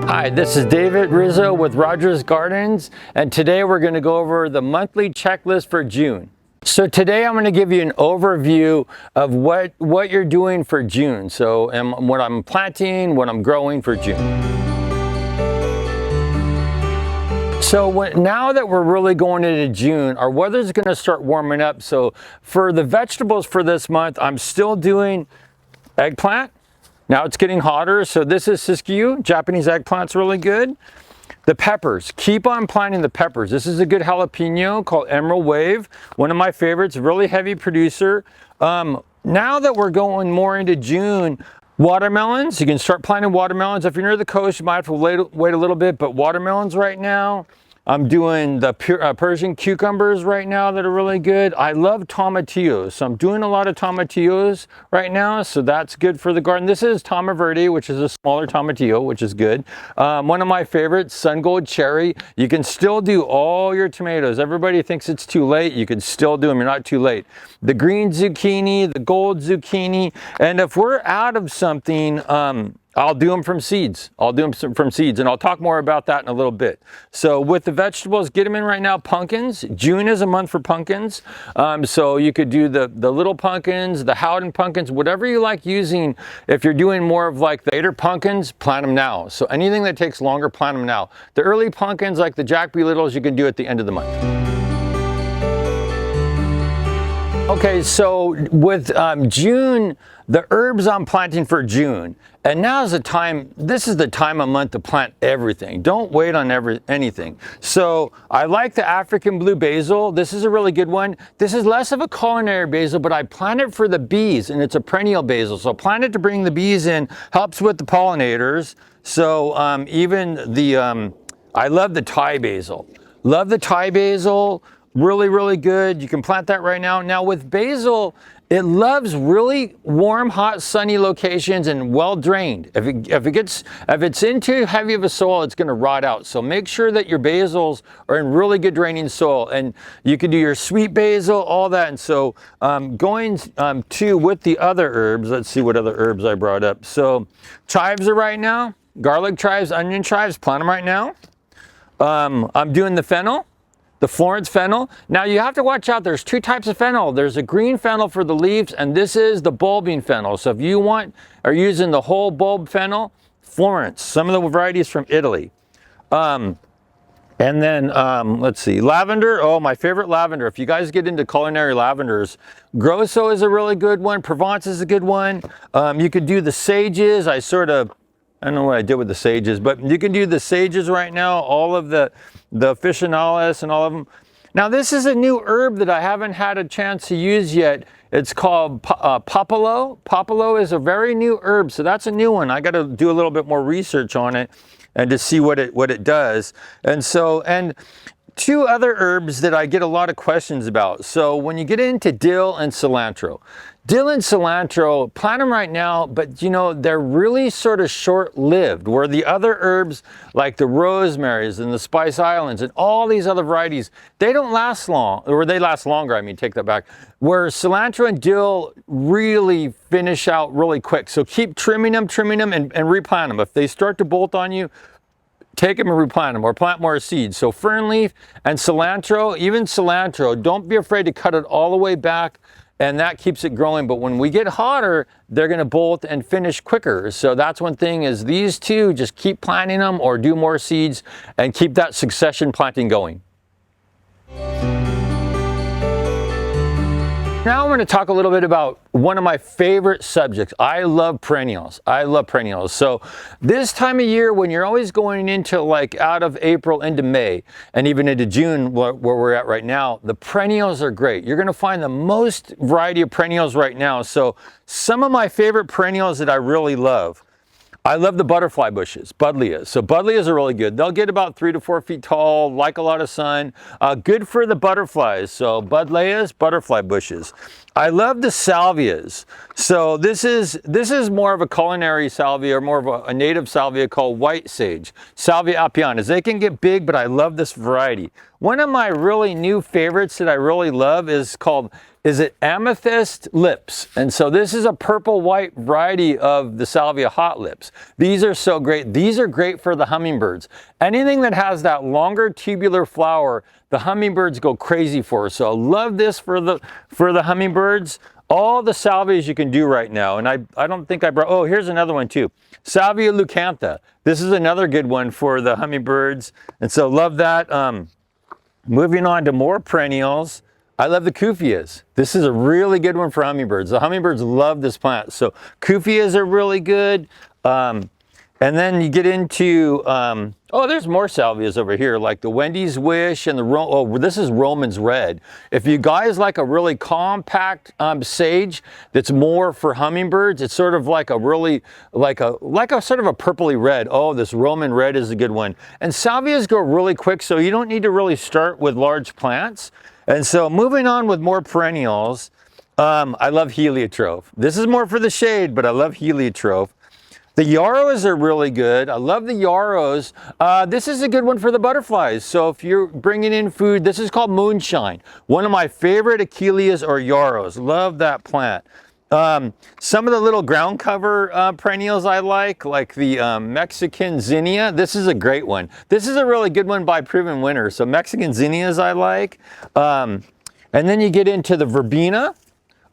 Hi, this is David Rizzo with Rogers Gardens, and today we're going to go over the monthly checklist for June. So today I'm going to give you an overview of what you're doing for June. So what I'm planting, what I'm growing for June. So now that we're really going into June, our weather's going to start warming up. So for the vegetables for this month, I'm still doing eggplant. Now it's getting hotter, so this is siskiyou. Japanese eggplant's really good. The peppers, keep on planting the peppers. This is a good jalapeno called Emerald Wave, one of my favorites, really heavy producer. Now that we're going more into June, watermelons, you can start planting watermelons. If you're near the coast, you might have to wait a little bit, but watermelons right now. I'm doing the Persian cucumbers right now that are really good. I love tomatillos, so I'm doing a lot of tomatillos right now, so that's good for the garden. This is Toma Verde, which is a smaller tomatillo, which is good. One of my favorites, Sun Gold Cherry. You can still do all your tomatoes. Everybody thinks it's too late. You can still do them. You're not too late. The green zucchini, the gold zucchini, and if we're out of something, I'll do them from seeds. I'll do them from seeds, and I'll talk more about that in a little bit. So with the vegetables, get them in right now. Pumpkins. June is a month for pumpkins. So you could do the little pumpkins, the Howden pumpkins, whatever you like using. If you're doing more of like the later pumpkins, plant them now. So anything that takes longer, plant them now. The early pumpkins, like the Jack B. Littles, you can do at the end of the month. Okay, so with June, the herbs I'm planting for June, and now is the time, this is the time of month to plant everything. Don't wait on anything. So I like the African blue basil. This is a really good one. This is less of a culinary basil, but I plant it for the bees, and it's a perennial basil. So plant it to bring the bees in, helps with the pollinators. So even the, I love the Thai basil. Love the Thai basil. Really, really good. You can plant that right now. Now with basil, it loves really warm, hot, sunny locations and well drained. If it's in too heavy of a soil, it's going to rot out. So make sure that your basils are in really good draining soil. And you can do your sweet basil, all that. And so going to with the other herbs, let's see what other herbs I brought up. So chives are right now. Garlic chives, onion chives, plant them right now. I'm doing the fennel. The Florence fennel. Now you have to watch out, there's two types of fennel. There's a green fennel for the leaves, and this is the bulbing fennel. So if you are using the whole bulb fennel, Florence, some of the varieties from Italy. And then, let's see, lavender. Oh, my favorite lavender. If you guys get into culinary lavenders, Grosso is a really good one. Provence is a good one. You could do the sages. I don't know what I did with the sages, but you can do the sages right now, all of the officinalis and all of them. Now this is a new herb that I haven't had a chance to use yet. It's called popolo. Popolo is a very new herb, so that's a new one. I got to do a little bit more research on it and to see what it does. And two other herbs that I get a lot of questions about. So when you get into dill and cilantro, plant them right now, but you know, they're really sort of short-lived, where the other herbs like the rosemaries and the Spice Islands and all these other varieties, they don't last long, or they last longer, I mean, take that back, where cilantro and dill really finish out really quick. So keep trimming them and replant them. If they start to bolt on you, take them and replant them or plant more seeds. So fern leaf and cilantro, even cilantro, don't be afraid to cut it all the way back, and that keeps it growing. But when we get hotter, they're going to bolt and finish quicker. So that's one thing, is these two, just keep planting them or do more seeds and keep that succession planting going. Now I'm going to talk a little bit about one of my favorite subjects. I love perennials. So this time of year, when you're always going into like out of April into May and even into June, where we're at right now, the perennials are great. You're going to find the most variety of perennials right now. So some of my favorite perennials that I really love I love the butterfly bushes, buddleias. So buddleias are really good. They'll get about 3 to 4 feet tall, like a lot of sun. Good for the butterflies. So buddleias, butterfly bushes. I love the salvias. So this is more of a culinary salvia, or more of a native salvia called white sage, Salvia apianus. They can get big, but I love this variety. One of my really new favorites that I really love is amethyst lips. And so this is a purple white variety of the salvia hot lips. These are so great. These are great for the hummingbirds. Anything that has that longer tubular flower, the hummingbirds go crazy for. So I love this for the hummingbirds. All the salvias you can do right now. And I don't think I brought, oh, here's another one too. Salvia leucantha. This is another good one for the hummingbirds. And so love that. Moving on to more perennials. I love the cupheas. This is a really good one for hummingbirds. The hummingbirds love this plant. So cupheas are really good. And then you get into, oh, there's more salvias over here, like the Wendy's Wish and this is Roman's Red. If you guys like a really compact sage that's more for hummingbirds, it's sort of like a really, like a sort of a purpley red. Oh, this Roman Red is a good one. And salvias go really quick, so you don't need to really start with large plants. And so moving on with more perennials, I love heliotrope. This is more for the shade, but I love heliotrope. The yarrows are really good. I love the yarrows. This is a good one for the butterflies. So if you're bringing in food, this is called moonshine. One of my favorite achilles are yarrows. Love that plant. Some of the little ground cover perennials I like the Mexican zinnia. This is a great one. This is a really good one by proven winner. So Mexican zinnias I like. And then you get into the verbena.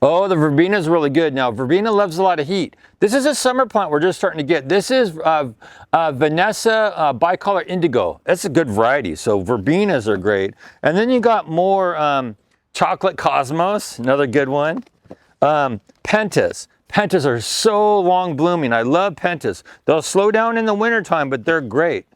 Oh, the verbena is really good. Now, verbena loves a lot of heat. This is a summer plant we're just starting to get. This is Vanessa bicolor indigo. That's a good variety. So verbenas are great. And then you got more chocolate cosmos, another good one. Pentas. Pentas are so long blooming. I love pentas. They'll slow down in the wintertime, but they're great.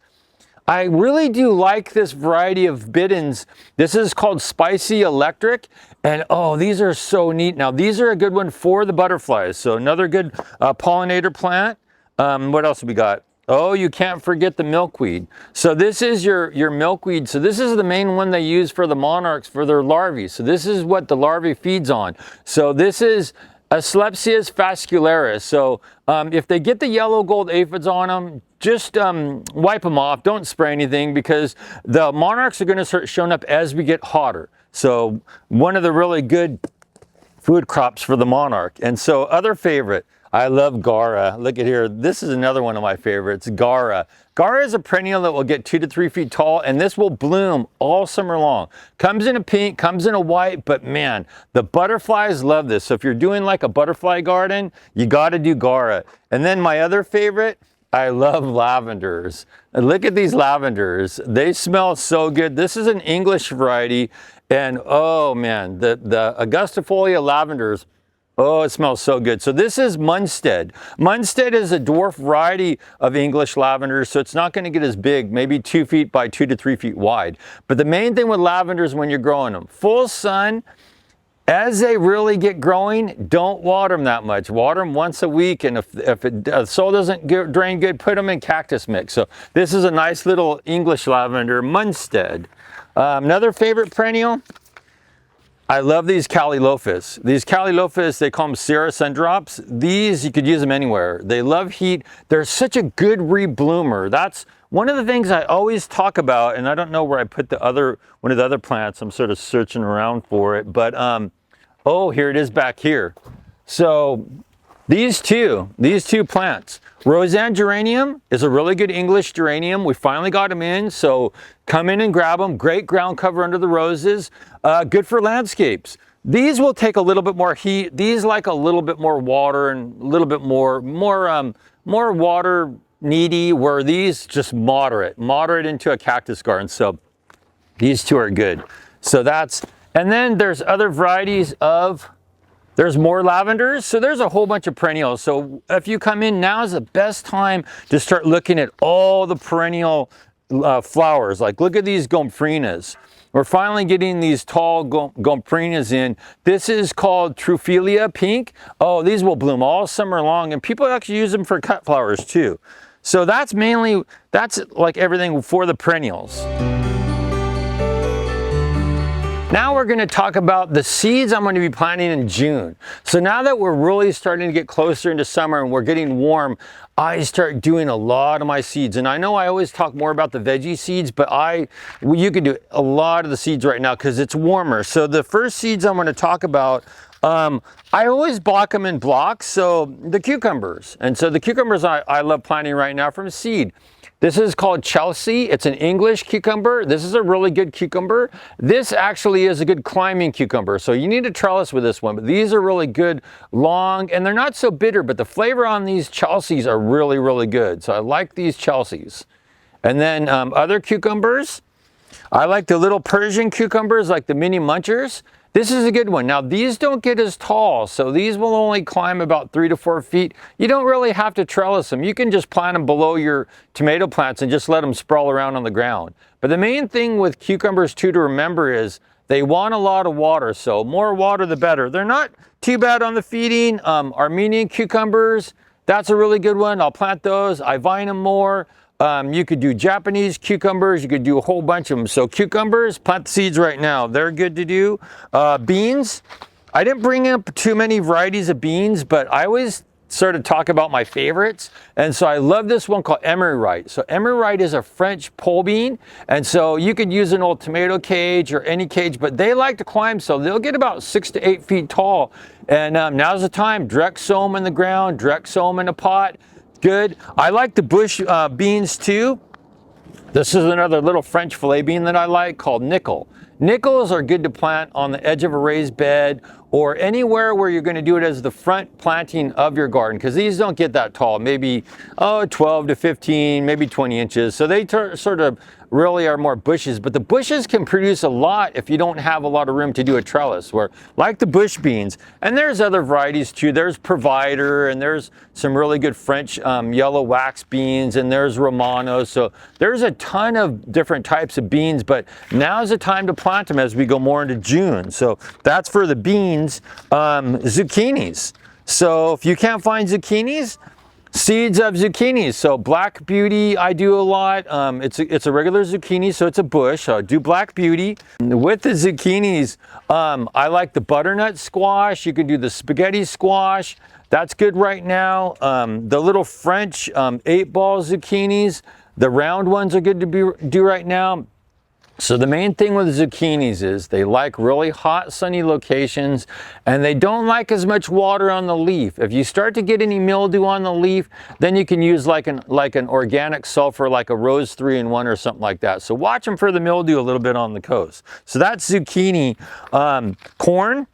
I really do like this variety of biddens. This is called Spicy Electric. And oh, these are so neat. Now, these are a good one for the butterflies. So another good pollinator plant. What else have we got? Oh, you can't forget the milkweed. So this is your milkweed. So this is the main one they use for the monarchs for their larvae. So this is what the larvae feeds on. So this is Asclepias fascicularis. So if they get the yellow gold aphids on them, just wipe them off. Don't spray anything because the monarchs are going to start showing up as we get hotter. So one of the really good food crops for the monarch. And so other favorite, I love Gara. Look at here. This is another one of my favorites, Gara. Gara is a perennial that will get 2 to 3 feet tall, and this will bloom all summer long. Comes in a pink, comes in a white, but man, the butterflies love this. So if you're doing like a butterfly garden, you got to do Gara. And then my other favorite, I love lavenders. And look at these lavenders. They smell so good. This is an English variety, and oh man, the Augustifolia lavenders, oh, it smells so good. So this is Munstead. Munstead is a dwarf variety of English lavender, so it's not going to get as big, maybe 2 feet by 2 to 3 feet wide. But the main thing with lavenders when you're growing them, full sun. As they really get growing, don't water them that much. Water them once a week, and if the soil doesn't drain good, put them in cactus mix. So this is a nice little English lavender, Munstead. Another favorite perennial, I love these Callilophus. These Callilophus, they call them Sierra sundrops. These, you could use them anywhere. They love heat. They're such a good rebloomer. That's one of the things I always talk about, and I don't know where I put one of the other plants. I'm sort of searching around for it, but oh, here it is back here. So these two plants. Roseanne geranium is a really good English geranium. We finally got them in, so come in and grab them. Great ground cover under the roses. Good for landscapes. These will take a little bit more heat. These like a little bit more water and a little bit more water needy, where these just moderate into a cactus garden. So these two are good. So and then there's other varieties of, there's more lavenders. So there's a whole bunch of perennials. So if you come in, now is the best time to start looking at all the perennial flowers. Like look at these gomphrenias. We're finally getting these tall gomphrenias in. This is called Truphilia pink. Oh, these will bloom all summer long, and people actually use them for cut flowers too. So that's like everything for the perennials. Now we're going to talk about the seeds I'm going to be planting in June. So now that we're really starting to get closer into summer and we're getting warm, I start doing a lot of my seeds. And I know I always talk more about the veggie seeds, but you can do a lot of the seeds right now because it's warmer. So the first seeds I'm going to talk about, I always block them in blocks. So the cucumbers. And so the cucumbers I love planting right now from seed. This is called Chelsea. It's an English cucumber. This is a really good cucumber. This actually is a good climbing cucumber. So you need to trellis with this one, but these are really good, long, and they're not so bitter, but the flavor on these Chelseas are really, really good. So I like these Chelseas. And then other cucumbers, I like the little Persian cucumbers, like the mini munchers. This is a good one. Now these don't get as tall, so these will only climb about 3 to 4 feet. You don't really have to trellis them. You can just plant them below your tomato plants and just let them sprawl around on the ground. But the main thing with cucumbers too to remember is they want a lot of water, so more water the better. They're not too bad on the feeding. Armenian cucumbers, that's a really good one. I'll plant those. I vine them more. You could do Japanese cucumbers. You could do a whole bunch of them. So cucumbers, plant the seeds right now. They're good to do. Beans, I didn't bring up too many varieties of beans, but I always sort of talk about my favorites. And so I love this one called Emery. So Emery is a French pole bean. And so you could use an old tomato cage or any cage, but they like to climb. So they'll get about 6 to 8 feet tall. And now's the time. Direct sow them in the ground, direct sow them in a pot. Good. I like the bush beans too. This is another little French fillet bean that I like called nickel. Nickels are good to plant on the edge of a raised bed or anywhere where you're going to do it as the front planting of your garden, because these don't get that tall, maybe 12 to 15, maybe 20 inches. So they sort of really are more bushes, but the bushes can produce a lot if you don't have a lot of room to do a trellis, where like the bush beans. And there's other varieties too. There's Provider, and there's some really good French yellow wax beans, and there's Romano. So there's a ton of different types of beans, but now's the time to plant them as we go more into June. So that's for the beans. Zucchinis. So if you can't find zucchinis, seeds of zucchinis. So Black Beauty I do a lot. It's a regular zucchini, so it's a bush. So I do Black Beauty. With the zucchinis, I like the butternut squash. You can do the spaghetti squash. That's good right now. The little French 8-ball zucchinis, the round ones are good to do right now. So the main thing with zucchinis is they like really hot, sunny locations, and they don't like as much water on the leaf. If you start to get any mildew on the leaf, then you can use like an organic sulfur, like a Rose 3-in-1 or something like that. So watch them for the mildew a little bit on the coast. So that's zucchini. Corn,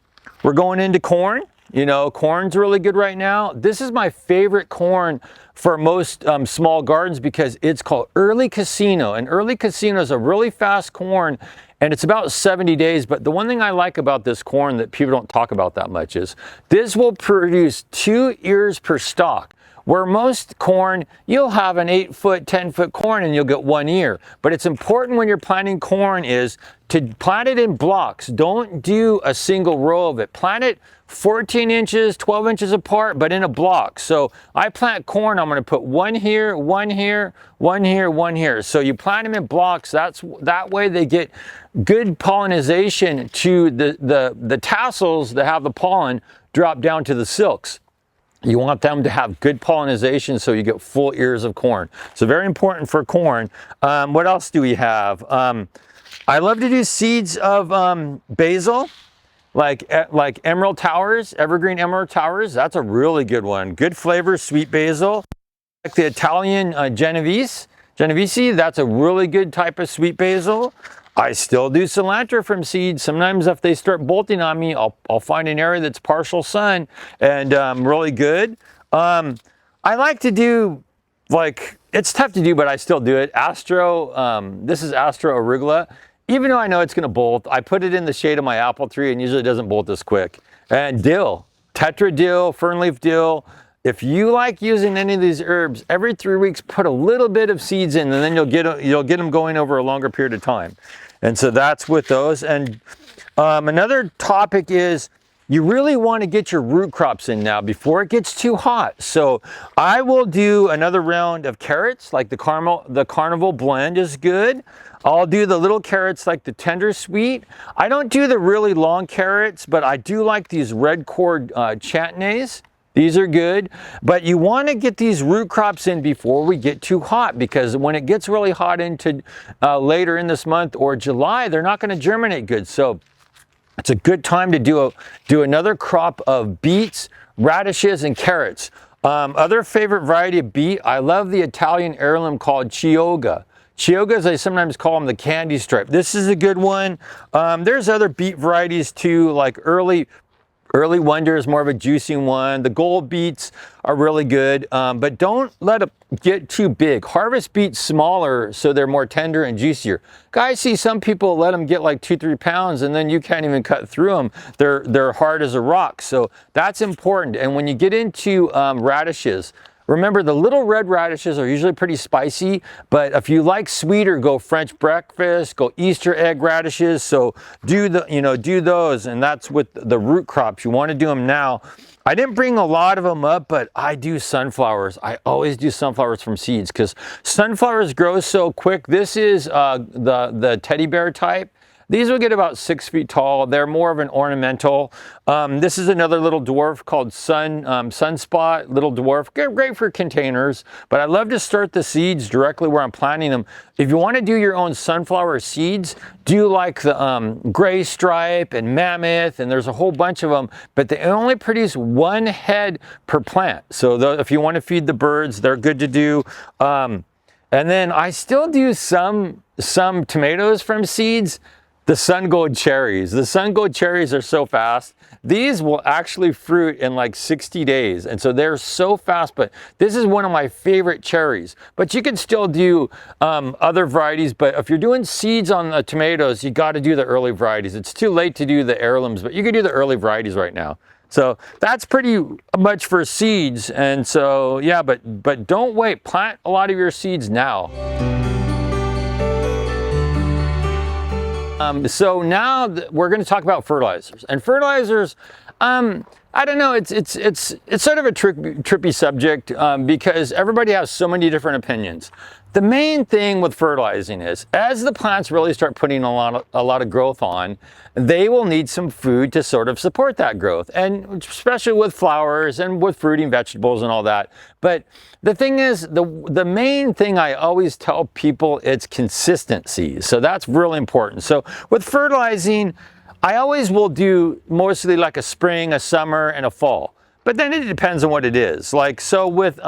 we're going into corn. You know, corn's really good right now. This is my favorite corn for most small gardens because it's called Early Casino. And Early Casino is a really fast corn, and it's about 70 days. But the one thing I like about this corn that people don't talk about that much is this will produce 2 ears per stalk. Where most corn, you'll have an 8-foot, 10-foot corn and you'll get 1 ear. But it's important when you're planting corn is to plant it in blocks. Don't do a single row of it. Plant it 14 inches, 12 inches apart, but in a block. So I plant corn, I'm going to put 1 here, 1 here, 1 here, 1 here. So you plant them in blocks. That way they get good pollination to the tassels that have the pollen drop down to the silks. You want them to have good pollination so you get full ears of corn. So very important for corn. What else do we have? I love to do seeds of basil, like Emerald Towers, Evergreen Emerald Towers. That's a really good one. Good flavor, sweet basil. Like the Italian Genovese, that's a really good type of sweet basil. I still do cilantro from seeds. Sometimes if they start bolting on me, I'll find an area that's partial sun and really good. I like to do, it's tough to do, but I still do it. This is Astro arugula. Even though I know it's gonna bolt, I put it in the shade of my apple tree and usually it doesn't bolt as quick. And dill, tetra dill, fernleaf dill. if you like using any of these herbs, every 3 weeks, put a little bit of seeds in, and then you'll get them going over a longer period of time. And so that's with those. And another topic is you really want to get your root crops in now before it gets too hot. So I will do another round of carrots, like the Carnival blend is good. I'll do the little carrots like the Tender Sweet. I don't do the really long carrots, but I do like these red cord chutneys. These are good, but you want to get these root crops in before we get too hot, because when it gets really hot into later in this month or July, they're not going to germinate good. So it's a good time to do another crop of beets, radishes, and carrots. Other favorite variety of beet, I love the Italian heirloom called Chioggia. Chioggias, I sometimes call them the candy stripe. This is a good one. There's other beet varieties too, like Early Wonder is more of a juicy one. The gold beets are really good, but don't let it get too big. Harvest beets smaller so they're more tender and juicier. Guys, see some people let them get like 2-3 pounds and then you can't even cut through them. They're hard as a rock, so that's important. And when you get into radishes, remember, the little red radishes are usually pretty spicy, but if you like sweeter, go French breakfast, go Easter egg radishes. So do those, and that's with the root crops. You want to do them now. I didn't bring a lot of them up, but I do sunflowers. I always do sunflowers from seeds because sunflowers grow so quick. This is the teddy bear type. These will get about 6 feet tall. They're more of an ornamental. This is another little dwarf called Sunspot, little dwarf. Great for containers, but I love to start the seeds directly where I'm planting them. If you want to do your own sunflower seeds, do like the gray stripe and mammoth, and there's a whole bunch of them, but they only produce 1 head per plant. So if you want to feed the birds, they're good to do. And then I still do some tomatoes from seeds. The Sun Gold cherries. The Sun Gold cherries are so fast. These will actually fruit in like 60 days. And so they're so fast, but this is one of my favorite cherries. But you can still do other varieties, but if you're doing seeds on the tomatoes, you got to do the early varieties. It's too late to do the heirlooms, but you can do the early varieties right now. So that's pretty much for seeds. And so, yeah, but don't wait. Plant a lot of your seeds now. So now we're going to talk about fertilizers. And fertilizers, I don't know, it's sort of a trippy subject because everybody has so many different opinions. The main thing with fertilizing is, as the plants really start putting a lot of growth on, they will need some food to sort of support that growth, and especially with flowers and with fruiting vegetables and all that. But the thing is, the main thing I always tell people, it's consistency. So that's really important. So with fertilizing, I always will do mostly like a spring, a summer, and a fall. But then it depends on what it is. Like, so with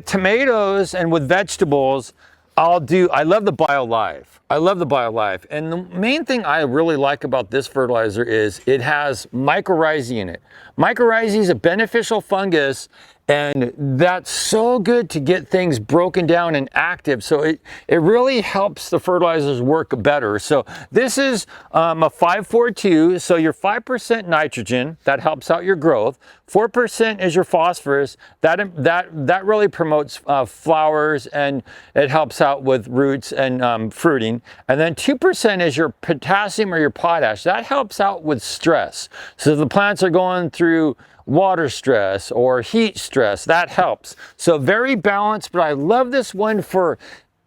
tomatoes and with vegetables, I love the BioLife. I love the BioLife. And the main thing I really like about this fertilizer is it has mycorrhizae in it. Mycorrhizae is a beneficial fungus, and that's so good to get things broken down and active. So it really helps the fertilizers work better. So this is a 5-4-2. So your 5% nitrogen, that helps out your growth. 4% is your phosphorus. That really promotes flowers, and it helps out with roots and fruiting. And then 2% is your potassium or your potash. That helps out with stress. So the plants are going through water stress or heat stress, that helps. So very balanced, but I love this one for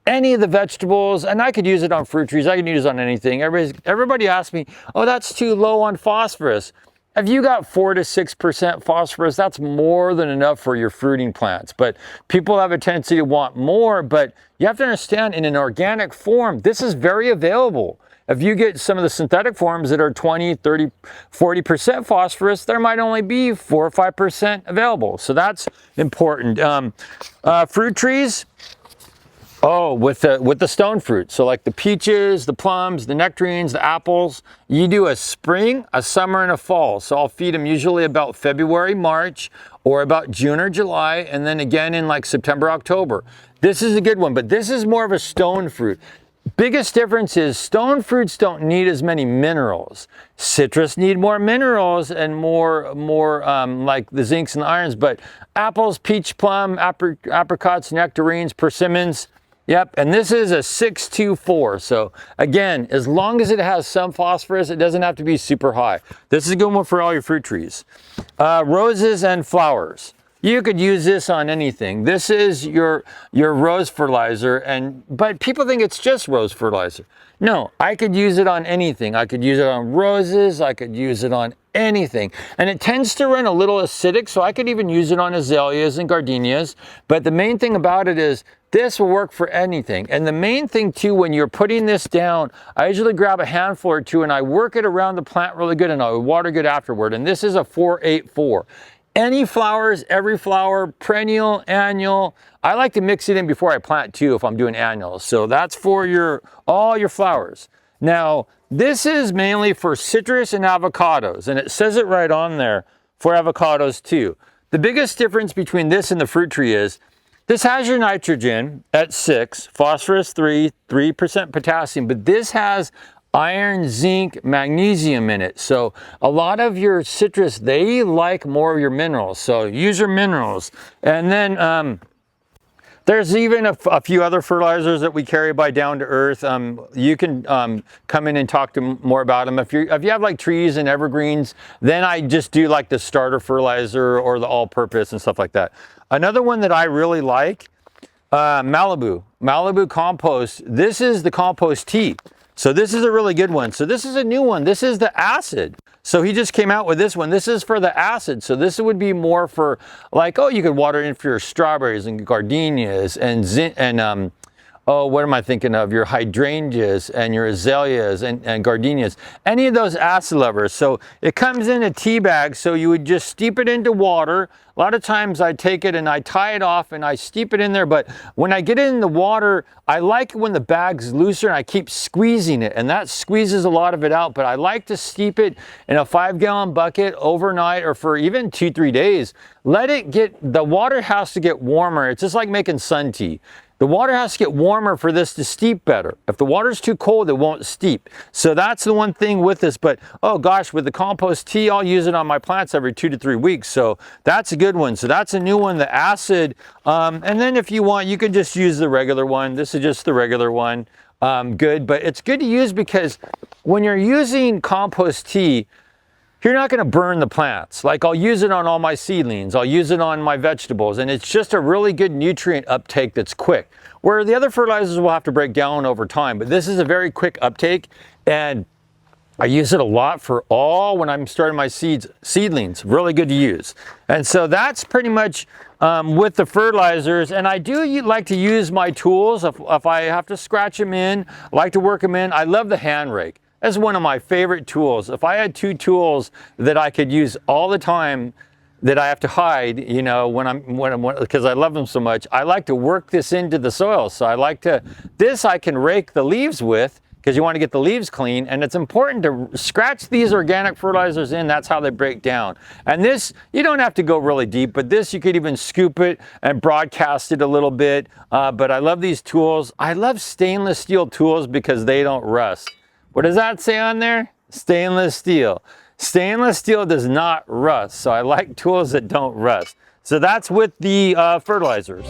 any of the vegetables, and I could use it on fruit trees. I can use it on anything. Everybody asks me, oh, that's too low on phosphorus. If you got 4 to 6% phosphorus, that's more than enough for your fruiting plants. But people have a tendency to want more, but you have to understand, in an organic form, this is very available. If you get some of the synthetic forms that are 20, 30, 40% phosphorus, there might only be 4 or 5% available. So that's important. Fruit trees, with the stone fruit. So like the peaches, the plums, the nectarines, the apples, you do a spring, a summer, and a fall. So I'll feed them usually about February, March, or about June or July, and then again in like September, October. This is a good one, but this is more of a stone fruit. Biggest difference is stone fruits don't need as many minerals. Citrus need more minerals and more like the zincs and the irons, but apples, peach, plum, apricots, nectarines, persimmons, yep, and this is a 624. So again, as long as it has some phosphorus, it doesn't have to be super high. This is a good one for all your fruit trees. Roses and flowers. You could use this on anything. This is your rose fertilizer, but people think it's just rose fertilizer. No, I could use it on anything. I could use it on roses, I could use it on anything. And it tends to run a little acidic, so I could even use it on azaleas and gardenias. But the main thing about it is this will work for anything. And the main thing too, when you're putting this down, I usually grab a handful or two and I work it around the plant really good and I water good afterward. And this is a 484. Any flowers, every flower, perennial, annual. I like to mix it in before I plant too if I'm doing annuals. So that's for all your flowers. Now, this is mainly for citrus and avocados, and it says it right on there for avocados too. The biggest difference between this and the fruit tree is this has your nitrogen at 6, phosphorus 3, 3% potassium, but this has iron, zinc, magnesium in it. So a lot of your citrus, they like more of your minerals. So use your minerals. And then there's even a few other fertilizers that we carry by Down to Earth. You can come in and talk to more about them. If you have like trees and evergreens, then I just do like the starter fertilizer or the all-purpose and stuff like that. Another one that I really like, Malibu Compost. This is the Compost Tea. So this is a really good one. So this is a new one. This is the acid. So he just came out with this one. This is for the acid. So this would be more for like, oh, you could water in for your strawberries and gardenias and oh, what am I thinking of? Your hydrangeas and your azaleas and gardenias. Any of those acid lovers. So it comes in a tea bag. So you would just steep it into water. A lot of times I take it and I tie it off and I steep it in there. But when I get it in the water, I like when the bag's looser and I keep squeezing it. And that squeezes a lot of it out. But I like to steep it in a 5-gallon bucket overnight or for even 2-3 days. The water has to get warmer. It's just like making sun tea. The water has to get warmer for this to steep better. If the water's too cold, it won't steep. So that's the one thing with this. But oh gosh, with the compost tea, I'll use it on my plants every 2 to 3 weeks. So that's a good one. So that's a new one, the acid. And then if you want, you can just use the regular one. This is just the regular one. Good, but it's good to use because when you're using compost tea, you're not going to burn the plants. Like I'll use it on all my seedlings, I'll use it on my vegetables, and it's just a really good nutrient uptake that's quick. Where the other fertilizers will have to break down over time, but this is a very quick uptake, and I use it a lot for when I'm starting my seedlings, really good to use. And so that's pretty much with the fertilizers. And I do like to use my tools if I have to scratch them in, I like to work them in. I love the hand rake. That's one of my favorite tools. If I had 2 tools that I could use all the time that I have to hide, you know, because I love them so much, I like to work this into the soil. So I can rake the leaves with, because you want to get the leaves clean, and it's important to scratch these organic fertilizers in. That's how they break down. And this, you don't have to go really deep, but this you could even scoop it and broadcast it a little bit. But I love these tools. I love stainless steel tools because they don't rust. What does that say on there? Stainless steel. Stainless steel does not rust, so I like tools that don't rust. So that's with the fertilizers.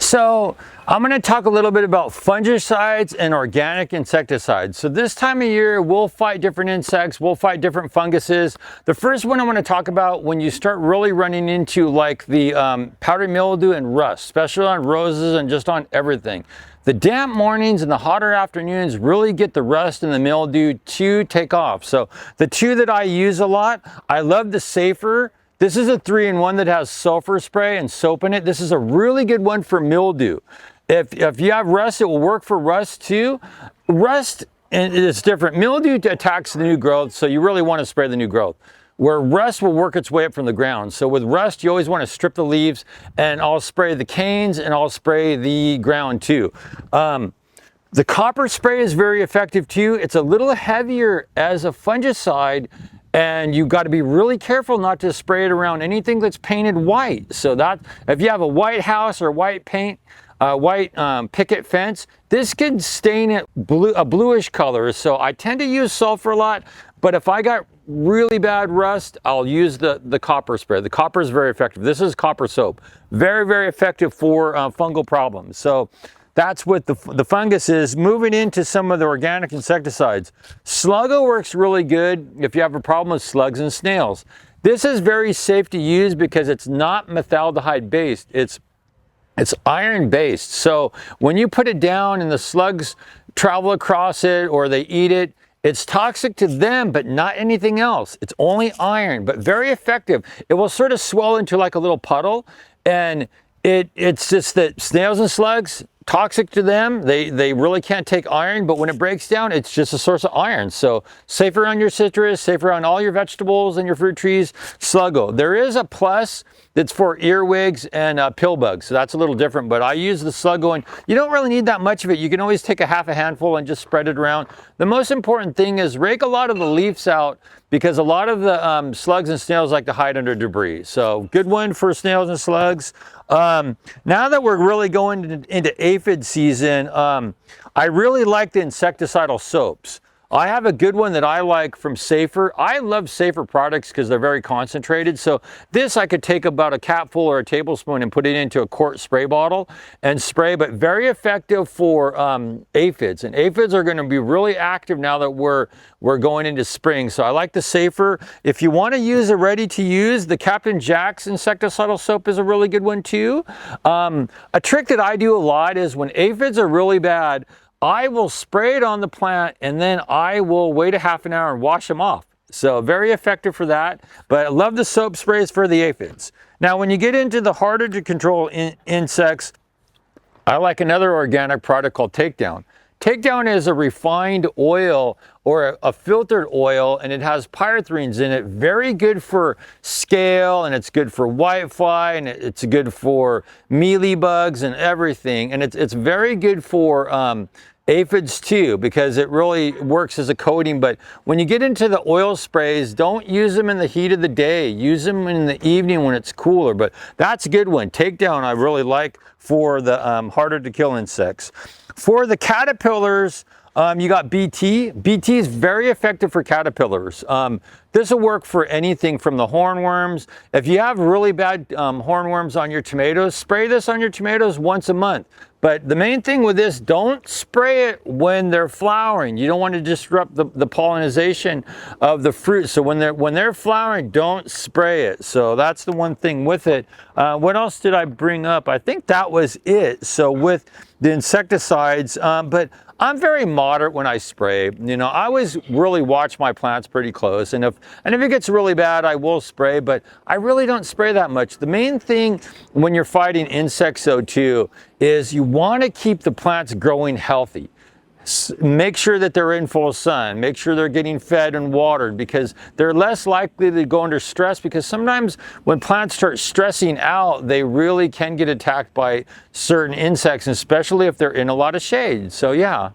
So I'm going to talk a little bit about fungicides and organic insecticides. So this time of year, we'll fight different insects, we'll fight different funguses. The first one I want to talk about when you start really running into like the powdery mildew and rust, especially on roses and just on everything. The damp mornings and the hotter afternoons really get the rust and the mildew to take off. So the two that I use a lot, I love the Safer. This is a 3-in-1 that has sulfur spray and soap in it. This is a really good one for mildew. If you have rust, it will work for rust too. Rust is different. Mildew attacks the new growth, so you really want to spray the new growth. Where rust will work its way up from the ground. So with rust, you always want to strip the leaves, and I'll spray the canes and I'll spray the ground too. The copper spray is very effective too. It's a little heavier as a fungicide And you've got to be really careful not to spray it around anything that's painted white. So that if you have a white house or white paint, white picket fence, this could stain it a bluish color. So I tend to use sulfur a lot, but if I got really bad rust, I'll use the copper spray. The copper is very effective. This is copper soap. Very, very effective for fungal problems. So that's what the fungus is. Moving into some of the organic insecticides. Sluggo works really good if you have a problem with slugs and snails. This is very safe to use because it's not methaldehyde based. It's iron based. So when you put it down and the slugs travel across it or they eat it, it's toxic to them, but not anything else. It's only iron, but very effective. It will sort of swell into like a little puddle, and it's just that snails and slugs, toxic to them. They really can't take iron, but when it breaks down, it's just a source of iron. So safe around your citrus, safe around all your vegetables and your fruit trees, Sluggo. There is a plus that's for earwigs and pill bugs. So that's a little different, but I use the Sluggo, and you don't really need that much of it. You can always take a half a handful and just spread it around. The most important thing is rake a lot of the leaves out, because a lot of the slugs and snails like to hide under debris. So good one for snails and slugs. Now that we're really going into aphid season, I really like the insecticidal soaps. I have a good one that I like from Safer. I love Safer products because they're very concentrated. So this I could take about a capful or a tablespoon and put it into a quart spray bottle and spray, but very effective for aphids. And aphids are going to be really active now that we're going into spring. So I like the Safer. If you want to use a ready to use, the Captain Jack's insecticidal soap is a really good one too. A trick that I do a lot is when aphids are really bad, I will spray it on the plant and then I will wait a half an hour and wash them off. So very effective for that, but I love the soap sprays for the aphids. Now, when you get into the harder to control insects, I like another organic product called Takedown. Takedown is a refined oil or a filtered oil, and it has pyrethrines in it. Very good for scale, and it's good for whitefly, and it's good for mealybugs and everything. And it's very good for aphids too, because it really works as a coating. But when you get into the oil sprays, don't use them in the heat of the day. Use them in the evening when it's cooler. But that's a good one. Takedown I really like for the harder to kill insects. For the caterpillars, you got BT. BT is very effective for caterpillars. This will work for anything from the hornworms. If you have really bad hornworms on your tomatoes, spray this on your tomatoes once a month. But the main thing with this, don't spray it when they're flowering. You don't want to disrupt the pollination of the fruit. So when they're flowering, don't spray it. So that's the one thing with it. What else did I bring up? I think that was it. So with the insecticides, but I'm very moderate when I spray. You know, I always really watch my plants pretty close, and if it gets really bad, I will spray, but I really don't spray that much. The main thing when you're fighting insects though too is you want to keep the plants growing healthy. Make sure that they're in full sun, make sure they're getting fed and watered, because they're less likely to go under stress, because sometimes when plants start stressing out, they really can get attacked by certain insects, especially if they're in a lot of shade. So yeah,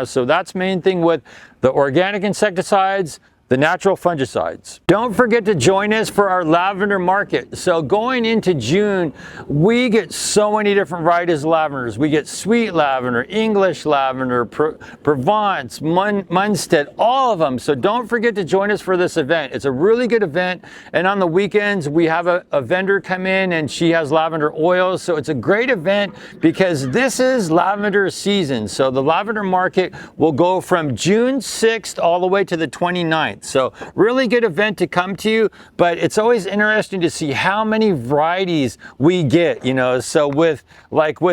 so that's main thing with the organic insecticides, the natural fungicides. Don't forget to join us for our lavender market. So going into June, we get so many different varieties of lavenders. We get sweet lavender, English lavender, Provence, Munstead, all of them. So don't forget to join us for this event. It's a really good event. And on the weekends, we have a vendor come in and she has lavender oils. So it's a great event because this is lavender season. So the lavender market will go from June 6th all the way to the 29th. So really good event to come to, but it's always interesting to see how many varieties we get, you know. So with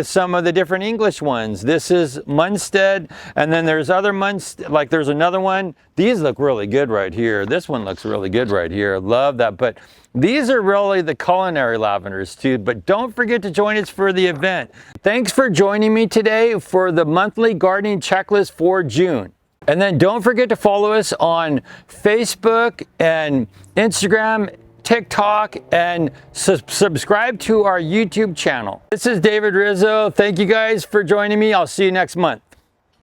some of the different English ones, this is Munstead, and then there's other Munstead, like there's another one. These look really good right here. This one looks really good right here. Love that. But these are really the culinary lavenders too, but don't forget to join us for the event. Thanks for joining me today for the monthly gardening checklist for June. And then don't forget to follow us on Facebook and Instagram, TikTok, and subscribe to our YouTube channel. This is David Rizzo. Thank you guys for joining me. I'll see you next month.